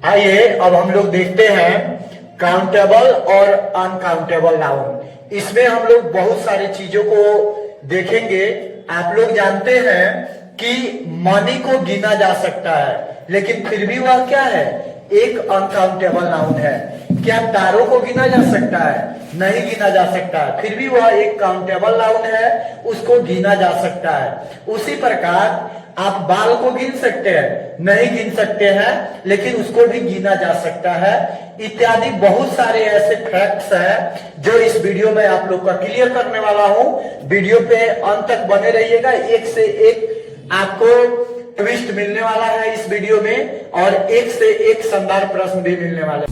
आइए अब हम लोग देखते हैं काउंटेबल और अनकाउंटेबल नाउन। इसमें हम लोग बहुत सारी चीजों को देखेंगे। आप लोग जानते हैं कि मनी को गिना जा सकता है, लेकिन फिर भी वह क्या है, एक अनकाउंटेबल नाउन है। क्या तारों को गिना जा सकता है? नहीं गिना जा सकता है, फिर भी वह एक काउंटेबल नाउन है, उसको गिना जा सकता है। उसी प्रकार आप बाल को गिन सकते हैं, नहीं गिन सकते हैं, लेकिन उसको भी गिना जा सकता है। इत्यादि बहुत सारे ऐसे फैक्ट्स हैं जो इस वीडियो में आप लोग का क्लियर करने वाला हूं। वीडियो पे अंत तक बने रहिएगा, एक से एक आपको ट्विस्ट मिलने वाला है इस वीडियो में, और एक से एक शानदार प्रश्न भी मिलने वाले।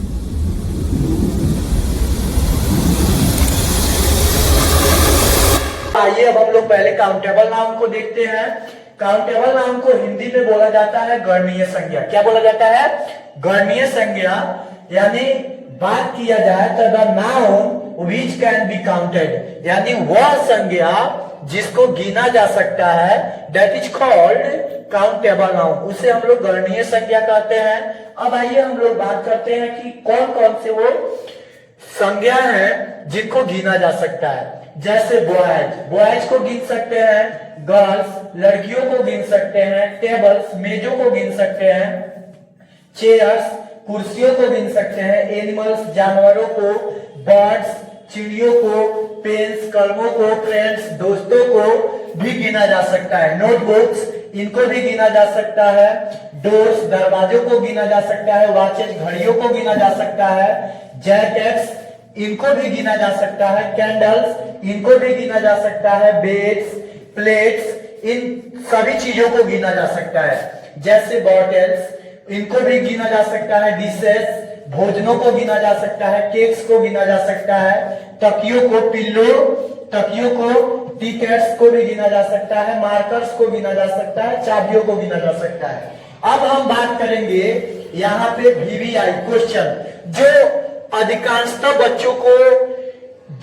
आइए अब हम लोग पहले काउंटेबल नाउन को देखते हैं। काउंटेबल नाउन को हिंदी में बोला जाता है गणनीय संज्ञा। क्या बोला जाता है? गणनीय संज्ञा, यानी बात किया जाए तो the noun which can be counted, यानी वह संज्ञा जिसको गिना जा सकता है, that is called countable noun. उसे हम लोग गणनीय संज्ञा कहते हैं। अब आइए हम लोग बात करते हैं कि कौन कौन से वो संज्ञा है जिनको गिना जा सकता है। जैसे बॉयज, बॉयज को गिन सकते हैं, गर्ल्स लड़कियों को गिन सकते हैं, टेबल्स मेजों को गिन सकते हैं, चेयर्स कुर्सियों को गिन सकते हैं, एनिमल्स जानवरों को, बर्ड्स चिड़ियों को, पेन्स कलमों को, फ्रेंड्स दोस्तों को भी गिना जा सकता है, नोटबुक्स इनको भी गिना जा सकता है, डोर्स दरवाजों को गिना जा सकता है, वॉचेस घड़ियों को गिना जा सकता है, जैकेट्स इनको भी गिना जा सकता है, कैंडल्स इनको भी गिना जा सकता है, बेड्स प्लेट्स इन सभी चीजों को गिना जा सकता है। जैसे बॉटल्स इनको भी गिना जा सकता है, डिशेस भोजनों को गिना जा सकता है, केक्स को गिना जा सकता है, तकियों को पिल्लो तकियों को, टिकट्स को भी गिना जा सकता है, मार्कर्स को गिना जा सकता है, चाबियों को गिना जा सकता है। अब हम बात करेंगे यहाँ पे VVI क्वेश्चन, जो अधिकांशतः बच्चों को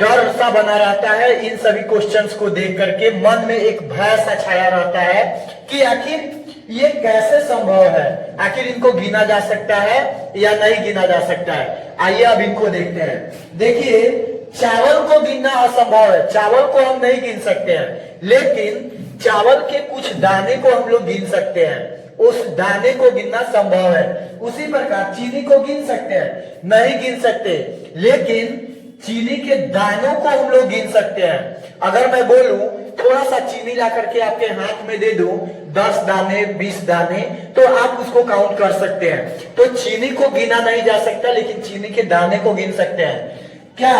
डर सा बना रहता है। इन सभी क्वेश्चंस को देख करके मन में एक भय सा छाया रहता है कि आखिर ये कैसे संभव है, आखिर इनको गिना जा सकता है या नहीं गिना जा सकता है। आइए अब इनको देखते हैं। देखिए, चावल को गिनना असंभव है, चावल को हम नहीं गिन सकते हैं, लेकिन चावल के कुछ दाने को हम लोग गिन सकते हैं, उस दाने को गिनना संभव है। उसी प्रकार चीनी को गिन सकते हैं, नहीं गिन सकते, लेकिन चीनी के दानों को हम लोग गिन सकते हैं। अगर मैं बोलूं थोड़ा सा चीनी ला करके आपके हाथ में दे दूं, 10 दाने 20 दाने, तो आप उसको काउंट कर सकते हैं। तो चीनी को गिना नहीं जा सकता, लेकिन चीनी के दाने को गिन सकते हैं। क्या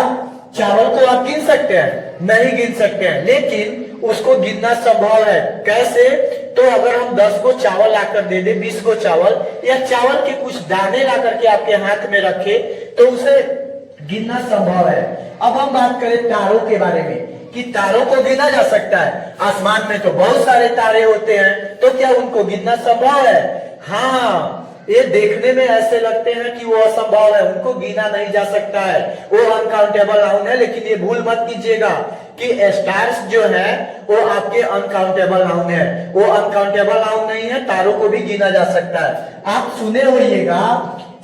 चावल को आप गिन सकते हैं? नहीं गिन सकते हैं, लेकिन उसको गिनना संभव है। कैसे? तो अगर हम 10 को चावल लाकर दे दे, 20 को चावल, या चावल के कुछ दाने ला करके आपके हाथ में रखे, तो उसे गिनना संभव है। अब हम बात करें तारों के बारे में कि तारों को गिना जा सकता है। आसमान में तो बहुत सारे तारे होते हैं, तो क्या उनको गिनना संभव है? हाँ, ये देखने में ऐसे लगते हैं कि वो असंभव है, उनको गिना नहीं जा सकता है, वो अनकाउंटेबल नाउन है। लेकिन ये भूल मत कीजिएगा कि स्टार्स जो है वो आपके अनकाउंटेबल नाउन है, वो अनकाउंटेबल नाउन नहीं है, तारों को भी गिना जा सकता है। आप सुने होइएगा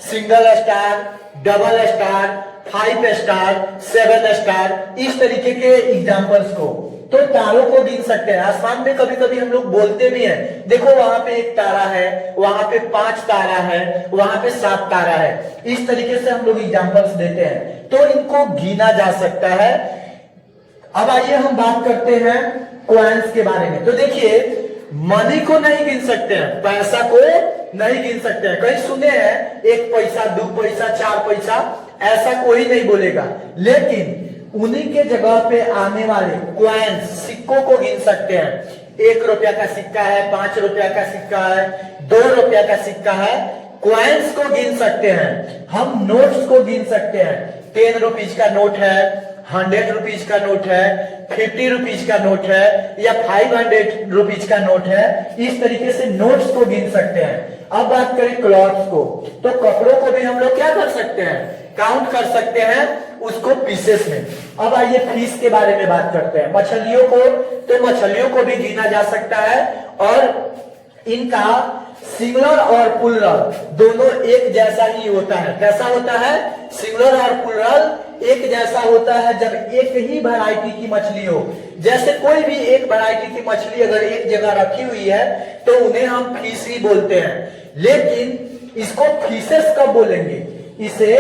single star, double star, 5 star, 7 star, इस तरीके के एग्जाम्पल्स को। तो तारों को गिन सकते हैं। आसमान में कभी कभी हम लोग बोलते भी हैं, देखो वहां पे 1 तारा है, वहां पे 5 तारा है, वहां पे 7 तारा है। इस तरीके से हम लोग एग्जाम्पल्स देते हैं, तो इनको गिना जा सकता है। अब आइए हम बात करते हैं कॉइन्स के बारे में। तो देखिए, मनी को नहीं गिन सकते हैं, पैसा को नहीं गिन सकते हैं। कहीं सुने हैं 1 पैसा 2 पैसा 4 पैसा, ऐसा कोई नहीं बोलेगा, लेकिन उन्हीं के जगह पे आने वाले कॉइन्स सिक्कों को गिन सकते हैं। 1 रुपया का सिक्का है, 5 रुपया का सिक्का है, 2 रुपया का सिक्का है, कॉइन्स को गिन सकते हैं। हम नोट्स को गिन सकते हैं। 10 रुपीज का नोट है, 100 रुपीज का नोट है, 50 रुपीज का नोट है, या 500 रुपीज का नोट है। इस तरीके से नोट्स को गिन सकते हैं। अब बात करें क्लॉथ्स को, तो कपड़ों को भी हम लोग क्या कर सकते हैं? काउंट कर सकते हैं उसको पीसेस में। अब आइए फिश के बारे में बात करते हैं। मछलियों को, तो मछलियों को भी गिना जा सकता है, और इनका सिंगुलर और प्लूरल दोनों एक जैसा ही होता है। कैसा होता है? सिंगुलर और प्लूरल एक जैसा होता है जब एक ही वैरायटी की मछली हो। जैसे कोई भी एक वैरायटी की मछली अगर एक जगह रखी हुई है तो उन्हें हम फिशरी बोलते हैं। लेकिन इसको फिशेस कब बोलेंगे? इसे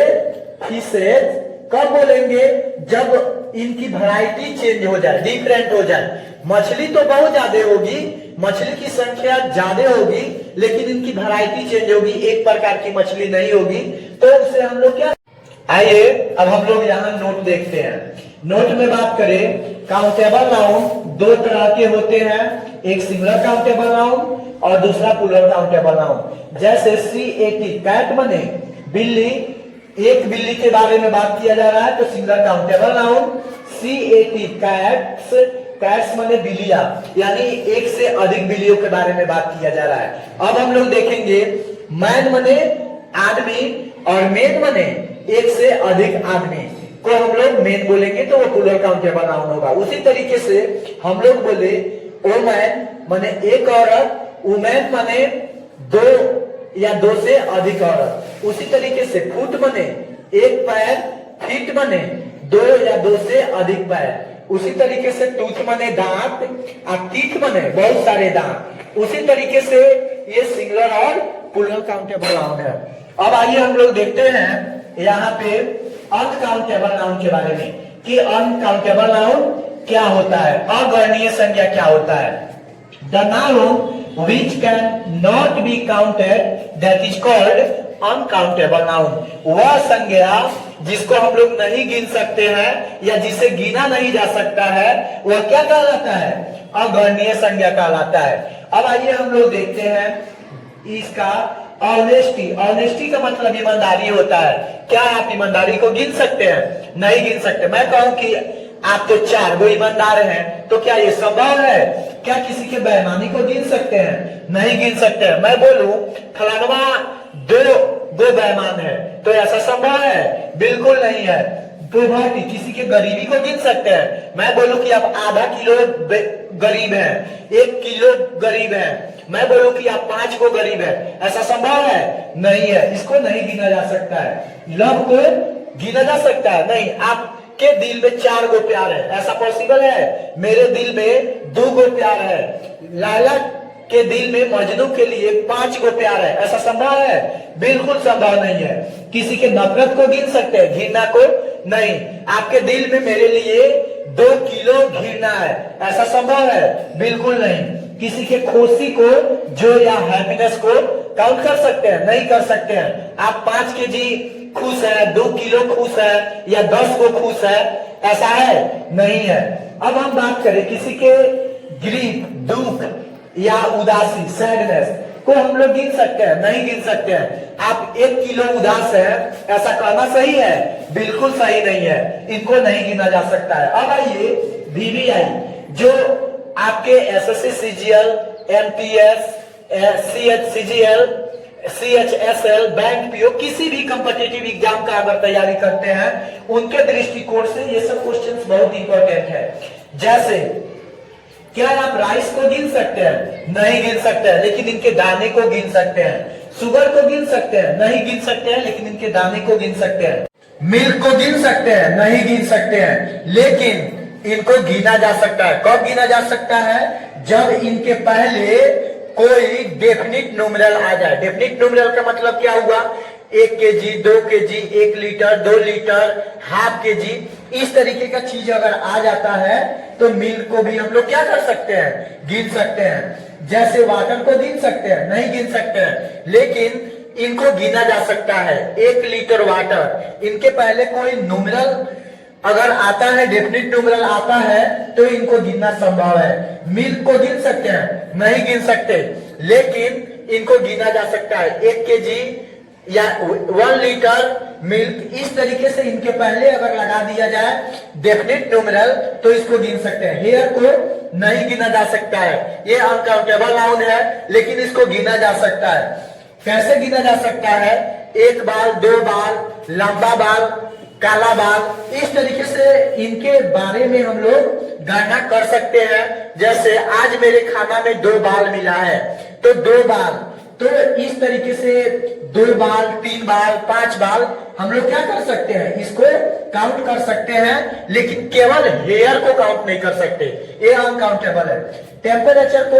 फिशेस कब बोलेंगे? जब इनकी वैरायटी चेंज हो जाए, डिफरेंट हो जाए। मछली तो बहुत ज्यादा होगी, मछली की संख्या ज्यादा होगी, लेकिन इनकी वैरायटी चेंज होगी, एक प्रकार की मछली नहीं होगी, तो उसे हम लोग क्या। आइए अब हम लोग यहाँ नोट देखते हैं। नोट में बात करें, काउंटेबल नाउन दो तरह के होते हैं, एक सिंगुलर काउंटेबल नाउन और दूसरा प्लूरल काउंटेबल नाउन। जैसे CAT कैट मने बिल्ली, एक बिल्ली के बारे में बात किया जा रहा है तो singular countable noun CAT cats, cats मने बिल्लियां, यानी एक से अधिक बिल्लियों के बारे में बात किया जा रहा है। अब हम लोग देखेंगे मैन मने आदमी और मेन मने एक से अधिक आदमी को हम लोग मेन बोलेंगे तो वो प्लूरल काउंटेबल नाउन होगा। उसी तरीके से हम लोग बोले वोमैन मने एक औरत, वुमेन मने दो या दो से अधिक औरत। उसी तरीके से फुट मने एक पैर, फीट मने दो या दो से अधिक पैर। उसी तरीके से टूथ मने दांत और टीथ मने बहुत सारे दांत। उसी तरीके से ये सिंगुलर और प्लूरल काउंटेबल नाउन है। अब आइए हम लोग देखते हैं यहाँ पे अनकाउंटेबल नाउन के बारे में कि अनकाउंटेबल नाउन क्या होता है, अगणनीय संज्ञा क्या होता है। The noun which can not be counted that is called uncountable noun। वह संज्ञा जिसको हम लोग नहीं गिन सकते हैं या जिसे गिना नहीं जा सकता है वह क्या कहलाता है? अगणनीय संज्ञा कहलाता है। अब आइए हम लोग देखते हैं इसका ऑनेस्टी। ऑनेस्टी का मतलब ईमानदारी होता है। क्या आप ईमानदारी को गिन सकते हैं? नहीं गिन सकते। मैं कहूं कि आप तो 4 गो ईमानदार हैं, तो क्या ये संभव है? क्या किसी के बेईमानी को गिन सकते हैं? नहीं गिन सकते हैं। मैं बोलूं फलानवा 2 गो बेईमान है, तो ऐसा संभव है? बिल्कुल नहीं है। पोवर्टी, किसी के गरीबी को गिन सकते हैं। मैं बोलूं कि आप आधा किलो गरीब हैं, 1 किलो गरीब हैं, मैं बोलूं कि आप 5 को गरीब है, ऐसा संभव है? नहीं है, इसको नहीं गिना जा सकता है। लव को गिना जा सकता है? नहीं। आपके दिल में 4 गो प्यार है, ऐसा पॉसिबल है? मेरे दिल में 2 गो प्यार है। लैला के दिल में मजनू के लिए 5 गो प्यार है, ऐसा संभव है? बिल्कुल संभव नहीं है। किसी के नफरत को गिन सकते हैं, घृणा को नहीं। आपके दिल में मेरे लिए 2 किलो घृणा है, ऐसा संभव है? बिल्कुल नहीं। किसी के खुशी को, जो या हैप्पीनेस को काउंट कर सकते हैं? नहीं कर सकते हैं। आप 5 केजी खुश है, 2 किलो खुश है या 10 को खुश है, ऐसा है? नहीं है। अब हम बात करें किसी के ग्रीफ, दुख या उदासी, सैडनेस को हम लोग गिन सकते हैं? नहीं गिन सकते हैं। आप 1 किलो उदास है, ऐसा कहना सही है? बिल्कुल सही नहीं है। इनको नहीं गिना जा सकता है। अब आइए VVI, जो आपके SSC CGL, MTS, CHCGL, CHSL, bank PO किसी भी कॉम्पिटिटिव एग्जाम का अगर तैयारी करते हैं उनके दृष्टिकोण से ये सब क्वेश्चंस बहुत इंपॉर्टेंट है। जैसे क्या आप राइस को गिन सकते हैं? नहीं गिन सकते हैं, लेकिन इनके दाने को गिन सकते हैं। शुगर को गिन सकते हैं? नहीं गिन सकते हैं, लेकिन इनके दाने को गिन सकते हैं। मिल्क को गिन सकते हैं? नहीं गिन सकते हैं, लेकिन इनको गिना जा सकता है। कब गिना जा सकता है? जब इनके पहले कोई डेफिनिट न्यूमेरल आ जाए। डेफिनिट न्यूमेरल का मतलब क्या हुआ? 1 KG, 2 KG, 1 litre, 2 litre, half KG, इस तरीके का चीज अगर आ जाता है तो मिल्क को भी हम लोग क्या कर सकते हैं? गिन सकते हैं। जैसे वाटर को गिन सकते हैं? नहीं गिन सकते हैं, लेकिन इनको गिना जा सकता है। 1 लीटर वाटर, इनके पहले कोई न्यूमेरल अगर आता है, डेफिनिट न्यूमेरल आता है, तो इनको गिनना संभव है। मिल्क को गिन सकते हैं? नहीं गिन सकते, लेकिन इनको गिना जा सकता है। 1 केजी या 1 लीटर मिल्क, इस तरीके से इनके पहले अगर लगा दिया जाए डेफिनिट न्यूमेरल तो इसको गिन सकते हैं। हेयर को नहीं गिना जा सकता है, ये अनकाउंटेबल नाउन है, लेकिन इसको गिना जा सकता है। कैसे गिना जा सकता है? 1 बाल, 2 बाल, लंबा बाल, काला बाल, इस तरीके से इनके बारे में हम लोग गणना कर सकते हैं। जैसे आज मेरे खाना में 2 बाल मिला है, तो 2 बाल। तो इस तरीके से 2 बाल, 3 बाल, 5 बाल हम लोग क्या कर सकते हैं, इसको काउंट कर सकते हैं, लेकिन केवल हेयर को काउंट नहीं कर सकते, ये अनकाउंटेबल है। टेम्परेचर को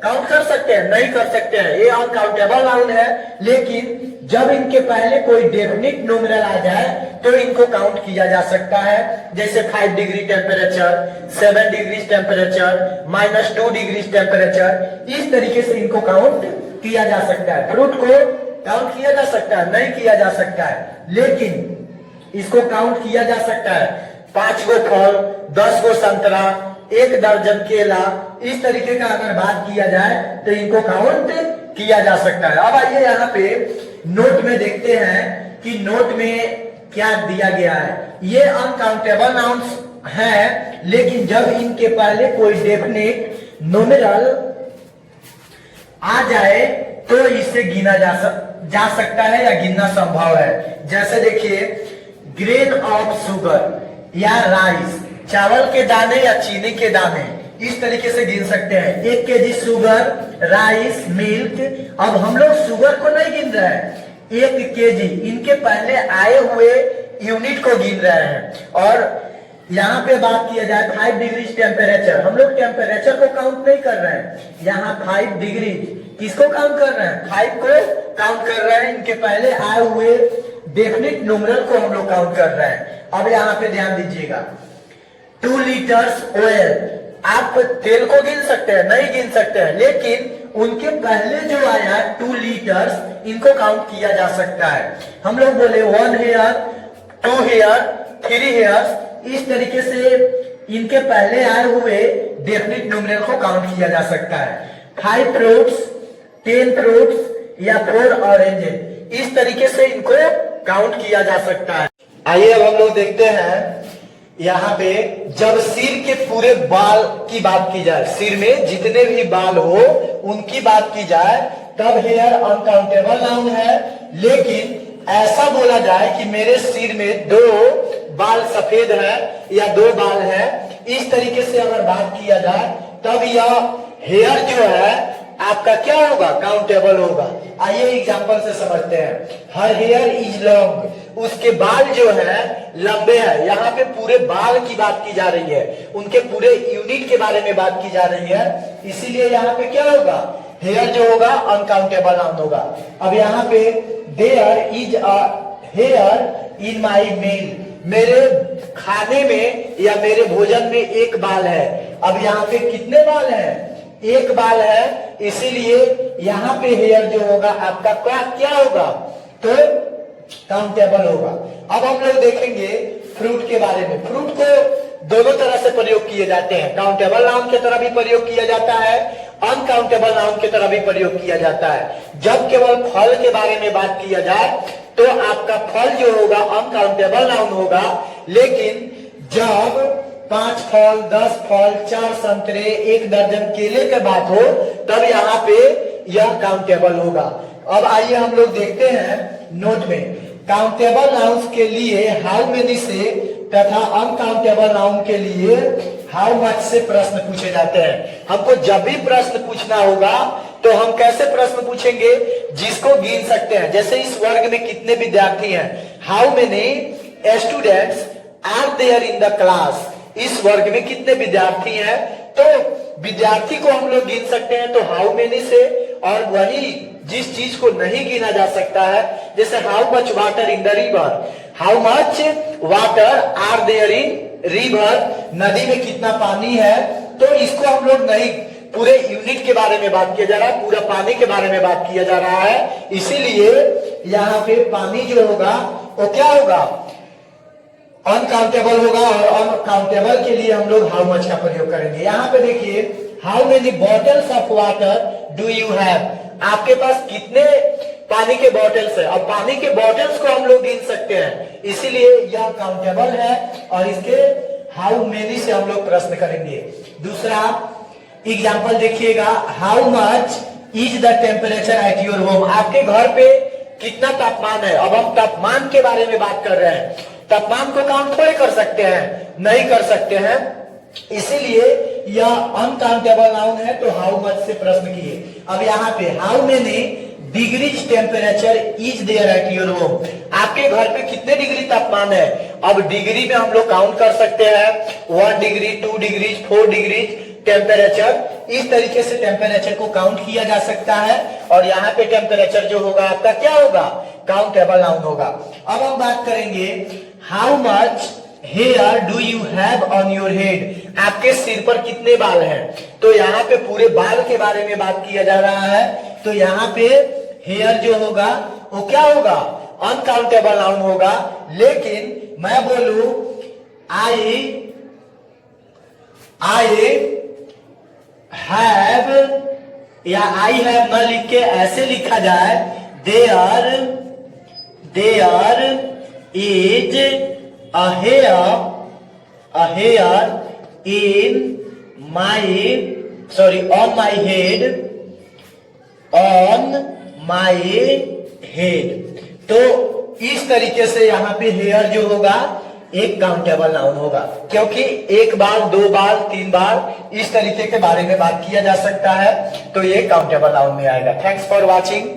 काउंट कर सकते हैं, नहीं कर सकते हैं, ये अनकाउंटेबल नाउन है। लेकिन जब इनके पहले कोई डेफिनिट न्यूमेरल आ जाए तो इनको काउंट किया जा सकता है। जैसे 5 degree temperature, 7 degree temperature, -2 degree temperature, इस तरीके से इनको काउंट किया जा सकता है। फ्रूट को काउंट किया जा सकता है, नहीं किया जा सकता है, लेकिन इसको काउंट किया जा सकता है। 5 गो फल, 10 गो संतरा, 1 दर्जन केला, इस तरीके का अगर बात किया जाए तो इनको काउंट किया जा सकता है। अब आइए यहाँ पे नोट में देखते हैं कि नोट में क्या दिया गया है। ये अनकाउंटेबल नाउन्स है, लेकिन जब इनके पहले कोई डेफिनेट न्यूमेरल आ जाए तो इसे गिना जा सकता है या गिनना संभव है। जैसे देखिए, ग्रेन ऑफ शुगर या राइस, चावल के दाने या चीनी के दाने, इस तरीके से गिन सकते हैं। 1 केजी शुगर, राइस, मिल्क। अब हम लोग शुगर को नहीं गिन रहे हैं, 1 केजी, इनके पहले आए हुए यूनिट को गिन रहे हैं। और यहाँ पे बात किया जाए 5 डिग्री टेम्परेचर, हम लोग टेम्परेचर को काउंट नहीं कर रहे हैं, यहाँ 5 डिग्री किसको काउंट कर रहे हैं, 5 को काउंट कर रहे हैं। इनके पहले आए हुए डेफिनिट न्यूमेरल को हम लोग काउंट कर रहे हैं। अब यहाँ पे ध्यान दीजिएगा, 2 लीटर्स ऑयल, आप तेल को गिन सकते हैं, नहीं गिन सकते हैं, लेकिन उनके पहले जो आया 2 लीटर्स, इनको काउंट किया जा सकता है। हम लोग बोले 1 हेयर, 2 हेयर, 3 हेयर्स, इस तरीके से इनके पहले आए हुए डेफिनिट न्यूमेरल को काउंट किया जा सकता है। 5 फ्रूट्स, 10 फ्रूट्स या 4 ऑरेंजेस, इस तरीके से इनको काउंट किया जा सकता है। आइए अब हम लोग देखते हैं यहाँ पे, जब सिर के पूरे बाल की बात की जाए, सिर में जितने भी बाल हो उनकी बात की जाए, तब हेयर अनकाउंटेबल नाउन है। लेकिन ऐसा बोला जाए कि मेरे सिर में 2 बाल सफेद है या 2 बाल है, इस तरीके से अगर बात किया जाए तब यह हेयर जो है आपका क्या होगा, काउंटेबल होगा। आइए एग्जांपल से समझते हैं। हर हेयर इज लॉन्ग, उसके बाल जो है लंबे हैं। यहाँ पे पूरे बाल की बात की जा रही है, उनके पूरे यूनिट के बारे में बात की जा रही है, इसीलिए यहाँ पे क्या होगा, हेयर जो होगा अनकाउंटेबल नाउन होगा। अब यहाँ पे there is a hair in my meal, मेरे खाने में या मेरे भोजन में 1 बाल है। अब यहाँ पे कितने बाल हैं, 1 बाल है, इसीलिए यहाँ पे हेयर जो होगा आपका क्या होगा, तो काउंटेबल होगा। अब हम लोग देखेंगे फ्रूट के बारे में। फ्रूट को दोनों तरह से प्रयोग किए जाते हैं, काउंटेबल नाउन की तरह भी प्रयोग किया जाता है, अनकाउंटेबल नाउन की तरह भी प्रयोग किया जाता है। जब केवल फल के बारे में बात किया जाए तो आपका फल जो होगा अनकाउंटेबल नाउन होगा, लेकिन जब 5 फल, 10 फल, 4 संतरे, 1 दर्जन केले की बात हो तब यहाँ पे यह काउंटेबल होगा। अब आइए हम लोग देखते हैं नोट में, काउंटेबल नाउन्स के लिए हाउ मेनी से तथा अनकाउंटेबल नाउन के लिए हाउ मच से प्रश्न पूछे जाते हैं। हमको जब भी प्रश्न पूछना होगा तो हम कैसे प्रश्न पूछेंगे, जिसको गिन सकते हैं। जैसे इस वर्ग में कितने विद्यार्थी हैं, how many students are there in the class, इस वर्ग में कितने विद्यार्थी हैं, तो विद्यार्थी को हम लोग गिन सकते हैं तो हाउ मेनी से। और वही जिस चीज को नहीं गिना जा सकता है, जैसे how much water in the river, how much water are there in river, नदी में कितना पानी है, तो इसको हम लोग नहीं, पूरे यूनिट के बारे में बात किया जा रहा है, पूरा पानी के बारे में बात किया जा रहा है, इसीलिए यहाँ पे पानी जो होगा वो क्या होगा, अनकाउंटेबल होगा। और अनकाउंटेबल के लिए हम लोग हाउ मच का प्रयोग करेंगे। यहाँ पे देखिए, how many bottles of water do you have, आपके पास कितने पानी के बॉटल्स है। अब पानी के बॉटल्स को हम लोग गिन सकते हैं, इसीलिए यह काउंटेबल है और इसके हाउ मेनी से हम लोग प्रश्न करेंगे। दूसरा एग्जाम्पल देखिएगा, how much is the temperature at your home, आपके घर पे कितना तापमान है। अब हम तापमान के बारे में बात कर रहे हैं, तापमान को काउंट थोड़ी कर सकते हैं, नहीं कर सकते हैं, इसीलिए या अनकाउंटेबल नाउन है तो हाउ मच से प्रश्न किए। अब यहाँ पे how many degrees temperature is there at your home, आपके घर पे कितने डिग्री तापमान है। अब डिग्री में हम लोग काउंट कर सकते हैं 1 डिग्री 2 डिग्री 4 डिग्री टेम्परेचर, इस तरीके से टेम्परेचर को काउंट किया जा सकता है। और यहाँ पे टेम्परेचर जो होगा आपका क्या होगा, काउंटेबल नाउन होगा। अब हम बात करेंगे how much hair do you have on your head, आपके सिर पर कितने बाल हैं। तो यहाँ पे पूरे बाल के बारे में बात किया जा रहा है, तो यहाँ पे हेयर जो होगा वो क्या होगा, अनकाउंटेबल नाउन होगा। लेकिन मैं बोलूं आई हैव या आई हैव न लिख के ऐसे लिखा जाए there is a hair in my on my head। तो इस तरीके से यहाँ पे हेयर जो होगा एक काउंटेबल नाउन होगा, क्योंकि एक बार 2 बार 3 बार इस तरीके के बारे में बात किया जा सकता है, तो ये काउंटेबल नाउन में आएगा। Thanks for watching.